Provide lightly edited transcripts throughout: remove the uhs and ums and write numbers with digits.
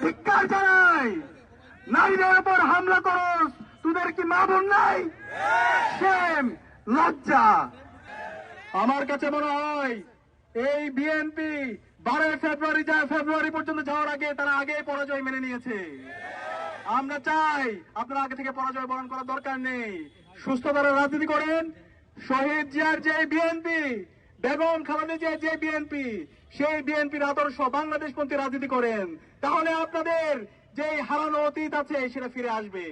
ধিক্কার জানাই। নারীদের উপর হামলা করস, তোদের কি মা বোন নাই? শেম, লজ্জা। আমার কাছে মনে হয় এই বিএনপি 12 ফেব্রুয়ারি ফেব্রুয়ারি পর্যন্ত যাওয়ার আগে তারা আগে পরাজয় মেনে নিয়েছে। আমরা চাই আপনারা আগে থেকে পরাজয় বরণ করার দরকার নেই, সুস্থতার রাজনীতি করেন। শহীদ জিয়ার যে বিএনপি, বেগম খালেদা জিয়ার যে বিএনপি, সেই বিএনপির আদর্শ বাংলাদেশপন্থী রাজনীতি করেন, তাহলে আপনাদের যে হারানো অতীত আছে সেটা ফিরে আসবে।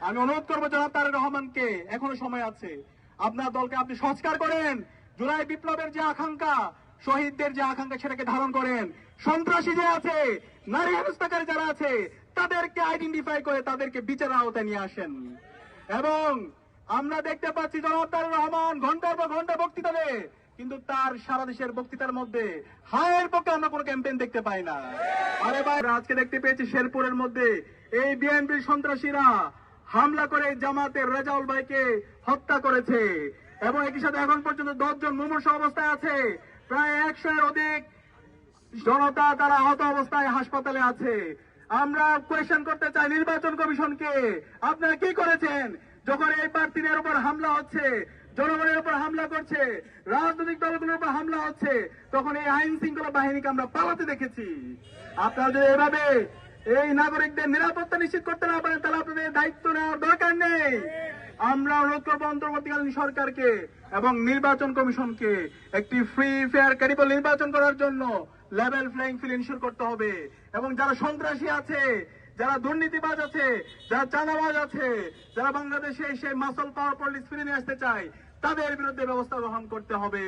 আমি অনুরোধ করবো জনাব তারেক রহমানকে, এখনো সময় আছে, আপনার দলকে আপনি সংস্কার করেন। জুলাই বিপ্লবের যে আকাঙ্ক্ষা, শহীদদের যে আকাঙ্ক্ষা, সেটাকে ধারণ করেন। সন্ত্রাসী যে আছে, নারী হেনস্থাকারী যারা আছে, তাদেরকে আইডেন্টিফাই করে তাদেরকে বিচারের আওতায় নিয়ে আসেন। এবং আমরা দেখতে পাচ্ছি জনাব তারেক রহমান ঘন্টার পর ঘন্টা বক্তৃতা দেয়, কিন্তু তার সারা দেশের বক্তৃতার মধ্যে হায়ের পক্ষে আমরা কোনো ক্যাম্পেইন দেখতে পাই না। আরে ভাই, আজকে দেখতে পেয়েছি শেরপুরের মধ্যে এই বিএনপির সন্ত্রাসীরা হামলা করে জামাতের রেজাউল ভাইকে হত্যা করেছে, এবং একই সাথে এখন পর্যন্ত 10 জন মুমূর্ষু অবস্থায় আছে। প্রায় 100 এর অধিক জনতা তারা আহত অবস্থায় হাসপাতালে আছে। আমরা কোয়েশ্চেন করতে চাই নির্বাচন কমিশনকে, আপনারা কি করেছেন? যখন এই প্রার্থীদের উপর হামলা হচ্ছে, জনগণের উপর হামলা করছে, রাজনৈতিক দলগুলোর উপর হামলা হচ্ছে, তখন এই আইন শৃঙ্খলা বাহিনীকে আমরা পালাতে দেখেছি। আপনারা যদি এভাবে এই নাগরিকদের নিরাপত্তা নিশ্চিত করতে না পারেন, তাহলে আপনাদের দায়িত্ব নেওয়ার দরকার নেই। আমরা অনুরোধ করবো অন্তর্বর্তীকালীন সরকারকে এবং নির্বাচন কমিশনকে একটি ফ্রি ফেয়ার ক্রেডিবল নির্বাচন করার জন্য লেভেল প্লেইং ফিল্ড ইনশিওর করতে হবে। এবং যারা সন্ত্রাসী আছে, যারা দুর্নীতিবাজ আছে, যারা চাঁদাবাজ আছে, যারা বাংলাদেশে সেই মাসল পাওয়ার পলিটিক্স ফিরে নিয়ে আসতে চায়, তাদের বিরুদ্ধে ব্যবস্থা গ্রহণ করতে হবে।